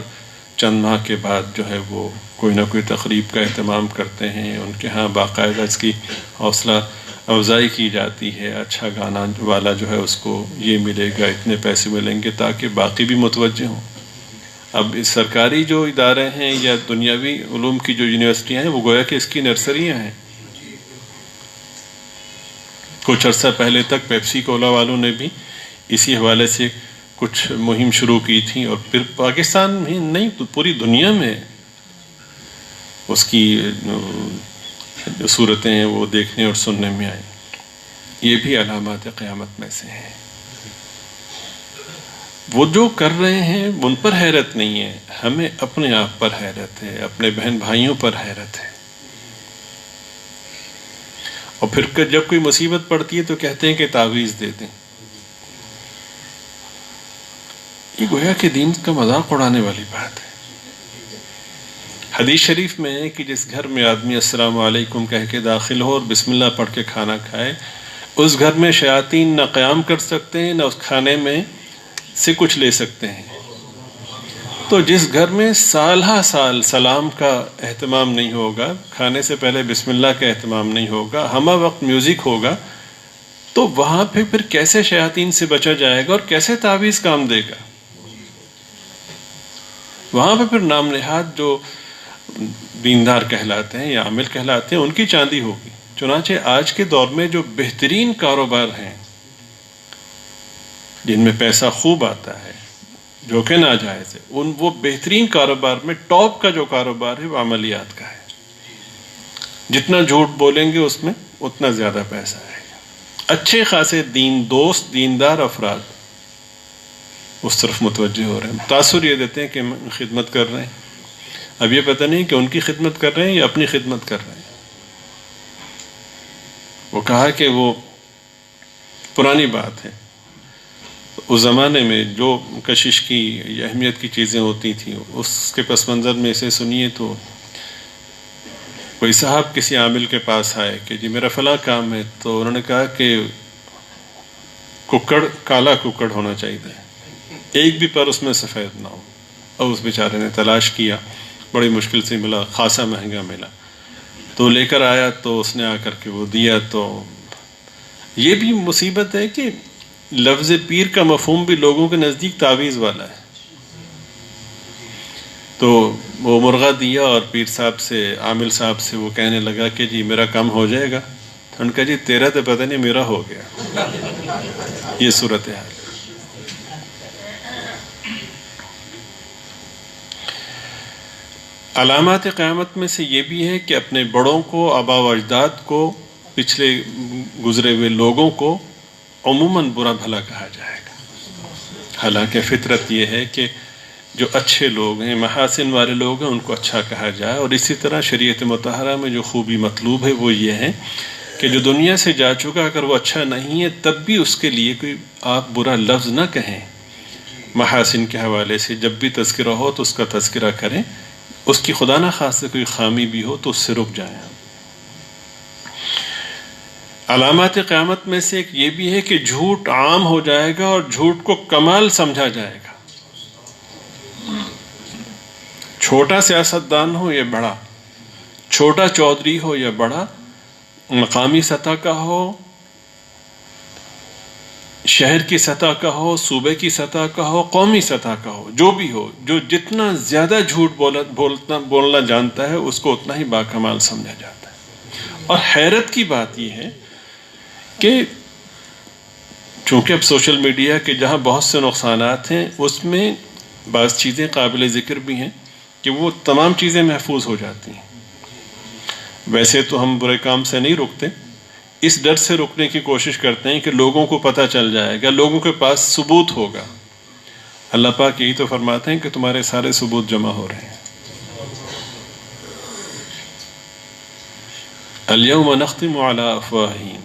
چند ماہ کے بعد جو ہے وہ کوئی نہ کوئی تقریب کا اہتمام کرتے ہیں، ان کے ہاں باقاعدہ اس کی حوصلہ افزائی کی جاتی ہے. اچھا گانا والا جو ہے اس کو یہ ملے گا، اتنے پیسے ملیں گے، تاکہ باقی بھی متوجہ ہوں. اب اس سرکاری جو ادارے ہیں یا دنیاوی علوم کی جو یونیورسٹیاں ہیں وہ گویا کہ اس کی نرسریاں ہیں. کچھ عرصہ پہلے تک پیپسی کولا والوں نے بھی اسی حوالے سے کچھ مہم شروع کی تھی، اور پھر پاکستان میں نہیں پوری دنیا میں اس کی جو صورتیں ہیں وہ دیکھنے اور سننے میں آئیں. یہ بھی علامات قیامت میں سے ہیں. وہ جو کر رہے ہیں ان پر حیرت نہیں ہے، ہمیں اپنے آپ پر حیرت ہے، اپنے بہن بھائیوں پر حیرت ہے. اور پھر جب کوئی مصیبت پڑتی ہے تو کہتے ہیں کہ تعویذ دے دیں. یہ گویا کہ دین کا مذاق اڑانے والی بات ہے. حدیث شریف میں ہے کہ جس گھر میں آدمی السلام علیکم کہہ کے داخل ہو اور بسم اللہ پڑھ کے کھانا کھائے، اس گھر میں شیاطین نہ قیام کر سکتے ہیں، نہ اس کھانے میں سے کچھ لے سکتے ہیں. تو جس گھر میں سالہ سال سلام کا اہتمام نہیں ہوگا، کھانے سے پہلے بسم اللہ کا اہتمام نہیں ہوگا، ہمہ وقت میوزک ہوگا، تو وہاں پھر کیسے شیاطین سے بچا جائے گا اور کیسے تعویذ کام دے گا؟ وہاں پہ پھر نام نہاد جو دیندار کہلاتے ہیں یا عامل کہلاتے ہیں ان کی چاندی ہوگی. چنانچہ آج کے دور میں جو بہترین کاروبار ہیں جن میں پیسہ خوب آتا ہے جو کہ ناجائز ہے، وہ بہترین کاروبار میں ٹاپ کا جو کاروبار ہے وہ عملیات کا ہے. جتنا جھوٹ بولیں گے اس میں اتنا زیادہ پیسہ آئے گا. اچھے خاصے دوست دیندار افراد اس طرف متوجہ ہو رہے ہیں، تاثر یہ دیتے ہیں کہ خدمت کر رہے ہیں. اب یہ پتہ نہیں کہ ان کی خدمت کر رہے ہیں یا اپنی خدمت کر رہے ہیں. وہ کہا کہ وہ پرانی بات ہے، اس زمانے میں جو کشش کی یا اہمیت کی چیزیں ہوتی تھیں اس کے پس منظر میں اسے سنیے. تو کوئی صاحب کسی عامل کے پاس آئے کہ جی میرا فلاں کام ہے، تو انہوں نے کہا کہ ککڑ کالا ککڑ ہونا چاہیے، ایک بھی پر اس میں سفید نہ ہو. اور اس بیچارے نے تلاش کیا، بڑی مشکل سے ملا، خاصا مہنگا ملا، تو لے کر آیا، تو اس نے آ کر کے وہ دیا. تو یہ بھی مصیبت ہے کہ لفظ پیر کا مفہوم بھی لوگوں کے نزدیک تعویذ والا ہے. تو وہ مرغہ دیا اور پیر صاحب سے، عامل صاحب سے وہ کہنے لگا کہ جی میرا کم ہو جائے گا. تو ان کا جی تیرا تو پتہ نہیں، میرا ہو گیا. یہ صورتحال. علامات قیامت میں سے یہ بھی ہے کہ اپنے بڑوں کو، آبا و اجداد کو، پچھلے گزرے ہوئے لوگوں کو عموماً برا بھلا کہا جائے گا. حالانکہ فطرت یہ ہے کہ جو اچھے لوگ ہیں، محاسن والے لوگ ہیں، ان کو اچھا کہا جائے. اور اسی طرح شریعت مطہرہ میں جو خوبی مطلوب ہے وہ یہ ہے کہ جو دنیا سے جا چکا اگر وہ اچھا نہیں ہے تب بھی اس کے لیے کوئی آپ برا لفظ نہ کہیں. محاسن کے حوالے سے جب بھی تذکرہ ہو تو اس کا تذکرہ کریں، اس کی خدا نہ خواستہ کوئی خامی بھی ہو تو اس سے رک جائیں. علامات قیامت میں سے ایک یہ بھی ہے کہ جھوٹ عام ہو جائے گا اور جھوٹ کو کمال سمجھا جائے گا. چھوٹا سیاستدان ہو یا بڑا، چھوٹا چودھری ہو یا بڑا، مقامی سطح کا ہو، شہر کی سطح کا ہو، صوبے کی سطح کا ہو، قومی سطح کا ہو، جو بھی ہو، جو جتنا زیادہ جھوٹ بولنا جانتا ہے اس کو اتنا ہی باکمال سمجھا جاتا ہے. اور حیرت کی بات یہ ہے کہ چونکہ اب سوشل میڈیا کے جہاں بہت سے نقصانات ہیں، اس میں بعض چیزیں قابل ذکر بھی ہیں کہ وہ تمام چیزیں محفوظ ہو جاتی ہیں. ویسے تو ہم برے کام سے نہیں رکتے، اس ڈر سے رکنے کی کوشش کرتے ہیں کہ لوگوں کو پتہ چل جائے گا، لوگوں کے پاس ثبوت ہوگا. اللہ پاک یہی تو فرماتے ہیں کہ تمہارے سارے ثبوت جمع ہو رہے ہیں. الیوم نختم علی افواہہم،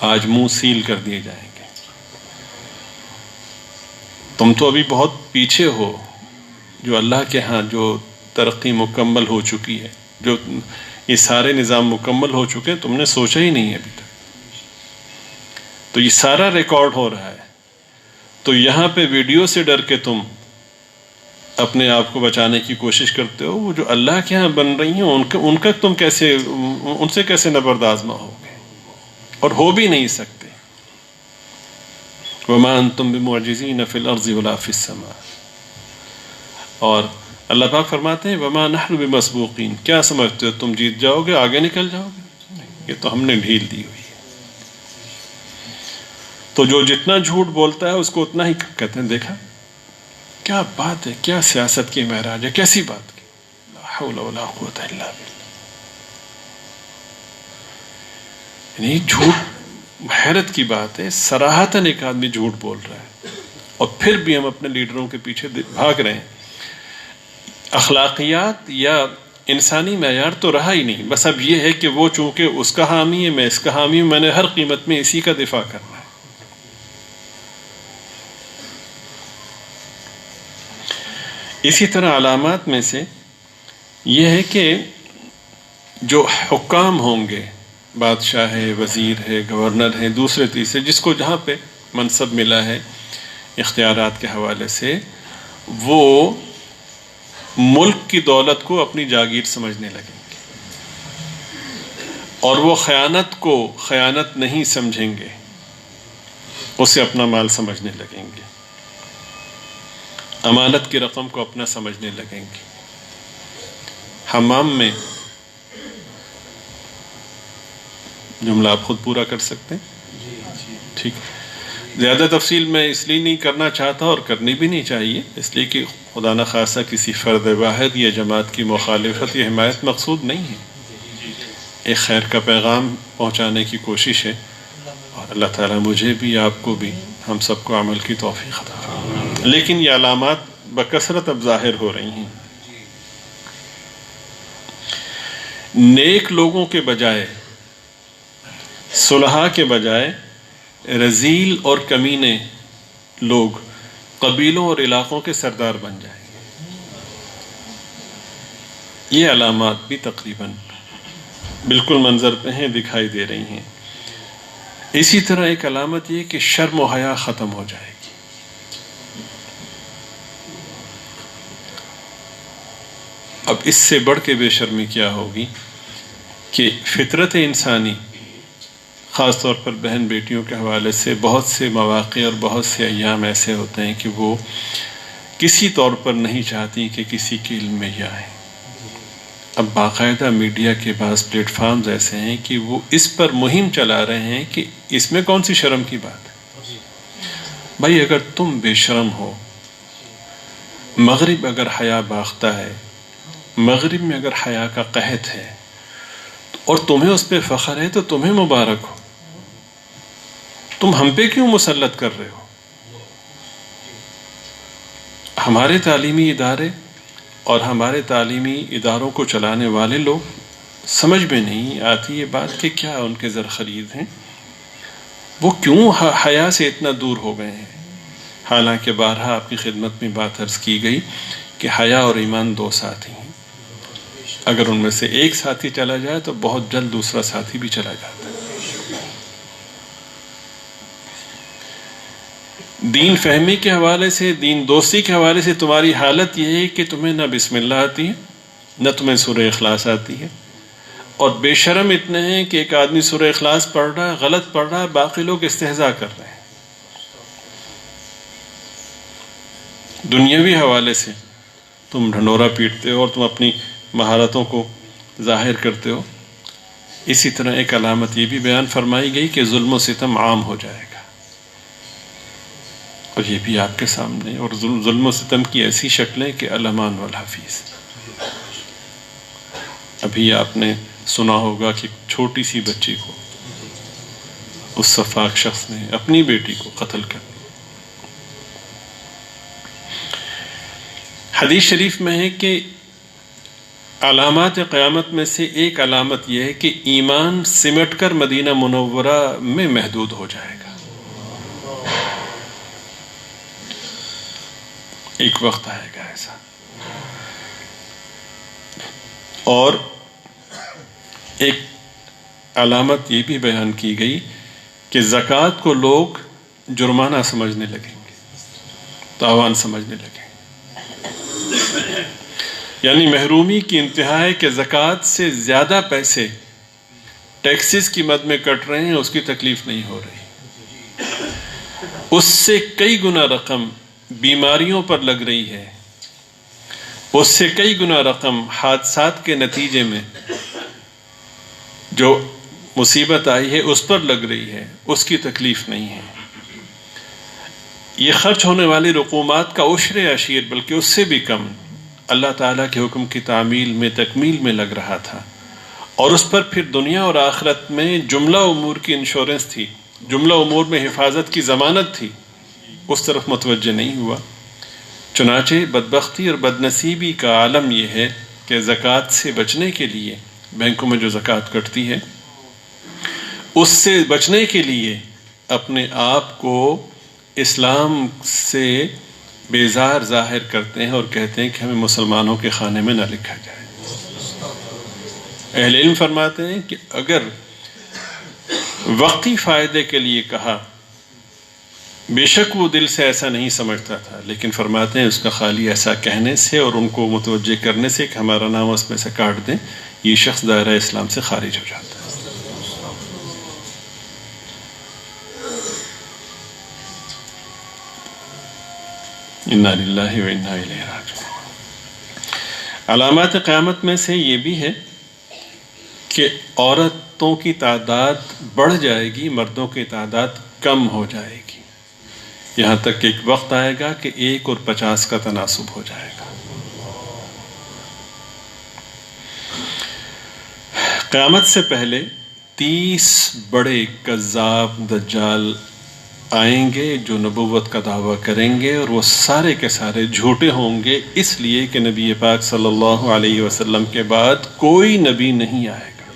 آج منہ سیل کر دیے جائیں گے۔ تم تو ابھی بہت پیچھے ہو، جو اللہ کے ہاں جو ترقی مکمل ہو چکی ہے، جو یہ سارے نظام مکمل ہو چکے، تم نے سوچا ہی نہیں ابھی تک، تو یہ سارا ریکارڈ ہو رہا ہے۔ تو یہاں پہ ویڈیو سے ڈر کے تم اپنے آپ کو بچانے کی کوشش کرتے ہو، وہ جو اللہ کے ہاں بن رہی ہیں ان کا تم کیسے، ان سے کیسے نبردآزما ہوگے، اور ہو بھی نہیں سکتے۔ وَمَا أَنْتُمْ بِمُعْجِزِينَ فِي الْأَرْضِ وَلَا فِي السَّمَاءِ، اور اللہ پاک فرماتے ہیں وَمَا نَحْنُ بِمَسْبُوقِينَ، کیا سمجھتے ہو تم جیت جاؤ گے، آگے نکل جاؤ گے؟ یہ تو ہم نے ڈھیل دی ہوئی ہے۔ تو جو جتنا جھوٹ بولتا ہے اس کو اتنا ہی کہتے ہیں دیکھا کیا بات ہے، کیا سیاست کی معراج ہے، کیسی بات کی، لا حول ولا قوت الا باللہ۔ یعنی جھوٹ حیرت کی بات ہے، صراحتاً ایک آدمی جھوٹ بول رہا ہے اور پھر بھی ہم اپنے لیڈروں کے پیچھے بھاگ رہے ہیں۔ اخلاقیات یا انسانی معیار تو رہا ہی نہیں، بس اب یہ ہے کہ وہ چونکہ اس کا حامی ہے، میں اس کا حامی ہوں، میں نے ہر قیمت میں اسی کا دفاع کرنا ہے۔ اسی طرح علامات میں سے یہ ہے کہ جو حکام ہوں گے، بادشاہ ہے، وزیر ہے، گورنر ہے، دوسرے تیسرے، جس کو جہاں پہ منصب ملا ہے اختیارات کے حوالے سے، وہ ملک کی دولت کو اپنی جاگیر سمجھنے لگیں گے، اور وہ خیانت کو خیانت نہیں سمجھیں گے، اسے اپنا مال سمجھنے لگیں گے، امانت کی رقم کو اپنا سمجھنے لگیں گے۔ حمام میں جملہ آپ خود پورا کر سکتے ہیں؟ ٹھیک، زیادہ تفصیل میں اس لیے نہیں کرنا چاہتا اور کرنی بھی نہیں چاہیے، اس لیے کہ خدا نخواستہ کسی فرد واحد یا جماعت کی مخالفت یا حمایت مقصود نہیں ہے، ایک خیر کا پیغام پہنچانے کی کوشش ہے، اور اللہ تعالیٰ مجھے بھی، آپ کو بھی، ہم سب کو عمل کی توفیق عطا فرمائے۔ لیکن یہ علامات بکثرت اب ظاہر ہو رہی ہیں۔ نیک لوگوں کے بجائے، صلحاء کے بجائے رذیل اور کمینے لوگ قبیلوں اور علاقوں کے سردار بن جائیں گے۔ یہ علامات بھی تقریباً بالکل منظر پہ ہیں، دکھائی دے رہی ہیں۔ اسی طرح ایک علامت یہ کہ شرم و حیا ختم ہو جائے گی۔ اب اس سے بڑھ کے بے شرمی کیا ہوگی کہ فطرت انسانی، خاص طور پر بہن بیٹیوں کے حوالے سے بہت سے مواقع اور بہت سے ایام ایسے ہوتے ہیں کہ وہ کسی طور پر نہیں چاہتی کہ کسی کے علم میں یہ آئے۔ اب باقاعدہ میڈیا کے بعض پلیٹ فارمز ایسے ہیں کہ وہ اس پر مہم چلا رہے ہیں کہ اس میں کون سی شرم کی بات ہے۔ بھائی اگر تم بے شرم ہو، مغرب اگر حیا باختہ ہے، مغرب میں اگر حیا کا قحط ہے، اور تمہیں اس پہ فخر ہے، تو تمہیں مبارک ہو، تم ہم پہ کیوں مسلط کر رہے ہو؟ ہمارے تعلیمی ادارے اور ہمارے تعلیمی اداروں کو چلانے والے لوگ سمجھ میں نہیں آتی یہ بات کہ کیا ان کے زر خرید ہیں، وہ کیوں حیا سے اتنا دور ہو گئے ہیں۔ حالانکہ بارہا آپ کی خدمت میں بات عرض کی گئی کہ حیا اور ایمان دو ساتھی ہیں، اگر ان میں سے ایک ساتھی چلا جائے تو بہت جلد دوسرا ساتھی بھی چلا جاتا ہے۔ دین فہمی کے حوالے سے، دین دوستی کے حوالے سے تمہاری حالت یہ ہے کہ تمہیں نہ بسم اللہ آتی ہے، نہ تمہیں سورہ اخلاص آتی ہے، اور بے شرم اتنے ہیں کہ ایک آدمی سورہ اخلاص پڑھ رہا ہے، غلط پڑھ رہا ہے، باقی لوگ استہزاء کر رہے ہیں۔ دنیاوی حوالے سے تم ڈھنڈورا پیٹتے ہو اور تم اپنی مہارتوں کو ظاہر کرتے ہو۔ اسی طرح ایک علامت یہ بھی بیان فرمائی گئی کہ ظلم و ستم عام ہو جائے گا، اور یہ بھی آپ کے سامنے، اور ظلم و ستم کی ایسی شکلیں کہ الامان والحفیظ۔ ابھی آپ نے سنا ہوگا کہ چھوٹی سی بچی کو اس سفاک شخص نے اپنی بیٹی کو قتل کر دیا۔ حدیث شریف میں ہے کہ علامات قیامت میں سے ایک علامت یہ ہے کہ ایمان سمٹ کر مدینہ منورہ میں محدود ہو جائے گا. ایک وقت آئے گا ایسا. اور ایک علامت یہ بھی بیان کی گئی کہ زکوٰۃ کو لوگ جرمانہ سمجھنے لگیں گے، تاوان سمجھنے لگیں گے. یعنی محرومی کی انتہا ہے کہ زکوٰۃ سے زیادہ پیسے ٹیکسز کی مد میں کٹ رہے ہیں، اس کی تکلیف نہیں ہو رہی. اس سے کئی گنا رقم بیماریوں پر لگ رہی ہے، اس سے کئی گنا رقم حادثات کے نتیجے میں جو مصیبت آئی ہے اس پر لگ رہی ہے، اس کی تکلیف نہیں ہے. یہ خرچ ہونے والی رقومات کا عشر عشیر بلکہ اس سے بھی کم اللہ تعالیٰ کے حکم کی تعمیل میں تکمیل میں لگ رہا تھا. اور اس پر پھر دنیا اور آخرت میں جملہ امور کی انشورنس تھی، جملہ امور میں حفاظت کی ضمانت تھی، اس طرف متوجہ نہیں ہوا. چنانچہ بدبختی اور بدنصیبی کا عالم یہ ہے کہ زکوٰۃ سے بچنے کے لیے بینکوں میں جو زکوٰۃ کٹتی ہے اس سے بچنے کے لیے اپنے آپ کو اسلام سے بیزار ظاہر کرتے ہیں اور کہتے ہیں کہ ہمیں مسلمانوں کے خانے میں نہ لکھا جائے. اہل علم فرماتے ہیں کہ اگر وقتی فائدے کے لیے کہا، بے شک وہ دل سے ایسا نہیں سمجھتا تھا، لیکن فرماتے ہیں اس کا خالی ایسا کہنے سے اور ان کو متوجہ کرنے سے کہ ہمارا نام اس میں سے کاٹ دیں، یہ شخص دائرہ اسلام سے خارج ہو جاتا ہے. انا للہ و انا الیہ راجعون. علامات قیامت میں سے یہ بھی ہے کہ عورتوں کی تعداد بڑھ جائے گی، مردوں کی تعداد کم ہو جائے گی، یہاں تک کہ ایک وقت آئے گا کہ 1 اور 50 کا تناسب ہو جائے گا. قیامت سے پہلے 30 بڑے کذاب دجال آئیں گے جو نبوت کا دعویٰ کریں گے، اور وہ سارے کے سارے جھوٹے ہوں گے، اس لیے کہ نبی پاک صلی اللہ علیہ وسلم کے بعد کوئی نبی نہیں آئے گا.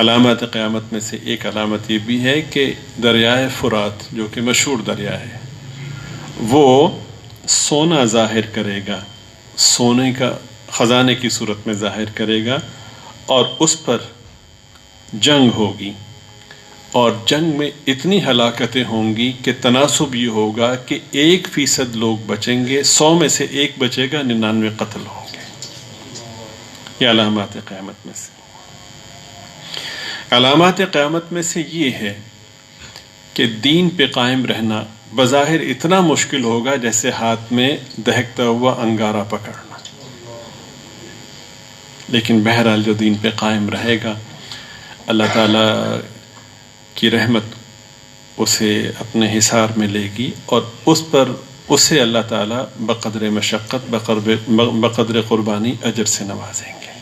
علامات قیامت میں سے ایک علامت یہ بھی ہے کہ دریائے فرات جو کہ مشہور دریا ہے وہ سونا ظاہر کرے گا، سونے کا خزانے کی صورت میں ظاہر کرے گا، اور اس پر جنگ ہوگی، اور جنگ میں اتنی ہلاکتیں ہوں گی کہ تناسب یہ ہوگا کہ 1% لوگ بچیں گے، 100 میں سے 1 بچے گا، 99 قتل ہوں گے. یہ علامات قیامت میں سے. علامات قیامت میں سے یہ ہے کہ دین پہ قائم رہنا بظاہر اتنا مشکل ہوگا جیسے ہاتھ میں دہکتا ہوا انگارہ پکڑنا، لیکن بہرحال جو دین پہ قائم رہے گا اللہ تعالیٰ کی رحمت اسے اپنے حصار میں لے گی، اور اس پر اسے اللہ تعالیٰ بقدر مشقت بقدر قربانی اجر سے نوازیں گے.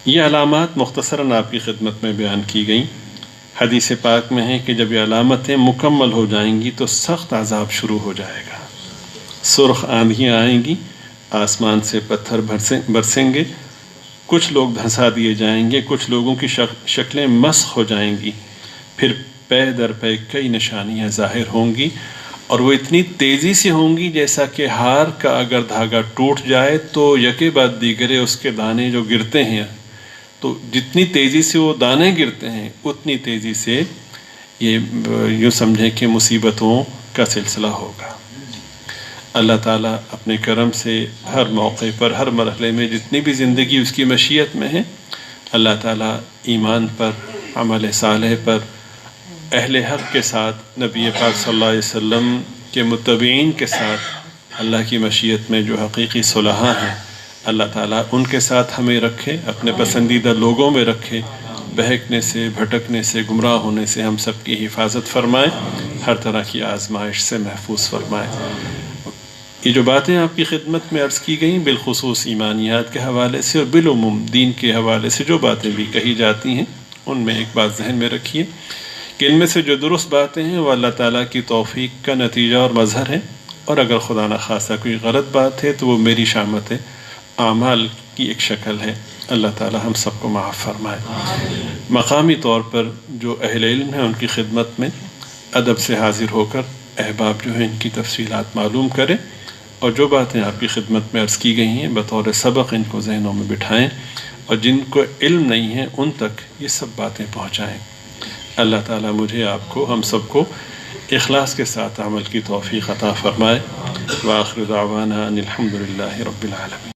یہ علامات مختصراً آپ کی خدمت میں بیان کی گئیں. حدیث پاک میں ہے کہ جب یہ علامتیں مکمل ہو جائیں گی تو سخت عذاب شروع ہو جائے گا. سرخ آندھیاں آئیں گی، آسمان سے پتھر برسیں گے، کچھ لوگ دھنسا دیے جائیں گے، کچھ لوگوں کی شکلیں مسخ ہو جائیں گی، پھر پے در پے کئی نشانیاں ظاہر ہوں گی، اور وہ اتنی تیزی سے ہوں گی جیسا کہ ہار کا اگر دھاگا ٹوٹ جائے تو یکے بعد دیگرے اس کے دانے جو گرتے ہیں، تو جتنی تیزی سے وہ دانے گرتے ہیں اتنی تیزی سے یہ یوں سمجھیں کہ مصیبتوں کا سلسلہ ہوگا. اللہ تعالیٰ اپنے کرم سے ہر موقع پر، ہر مرحلے میں جتنی بھی زندگی اس کی مشیت میں ہے، اللہ تعالیٰ ایمان پر، عمل صالح پر، اہل حق کے ساتھ، نبی پاک صلی اللہ علیہ وسلم کے متبعین کے ساتھ اللہ کی مشیت میں جو حقیقی صلحاء ہیں، اللہ تعالیٰ ان کے ساتھ ہمیں رکھے، اپنے پسندیدہ لوگوں میں رکھے، بہکنے سے، بھٹکنے سے، گمراہ ہونے سے ہم سب کی حفاظت فرمائے، ہر طرح کی آزمائش سے محفوظ فرمائے. یہ جو باتیں آپ کی خدمت میں عرض کی گئیں بالخصوص ایمانیات کے حوالے سے اور بالعموم دین کے حوالے سے جو باتیں بھی کہی جاتی ہیں، ان میں ایک بات ذہن میں رکھیے کہ ان میں سے جو درست باتیں ہیں وہ اللہ تعالیٰ کی توفیق کا نتیجہ اور مظہر ہے. اور اگر خدا نخواستہ کوئی غلط بات ہے تو وہ میری شامت اعمال کی ایک شکل ہے۔ اللہ تعالی ہم سب کو معاف فرمائے۔ مقامی طور پر جو اہل علم ہیں ان کی خدمت میں ادب سے حاضر ہو کر احباب جو ہیں ان کی تفصیلات معلوم کریں، اور جو باتیں آپ کی خدمت میں عرض کی گئی ہیں بطور سبق ان کو ذہنوں میں بٹھائیں، اور جن کو علم نہیں ہے ان تک یہ سب باتیں پہنچائیں۔ اللہ تعالیٰ مجھے، آپ کو، ہم سب کو اخلاص کے ساتھ عمل کی توفیق عطا فرمائے۔ وآخر دعوانا ان الحمد للہ رب العالمین۔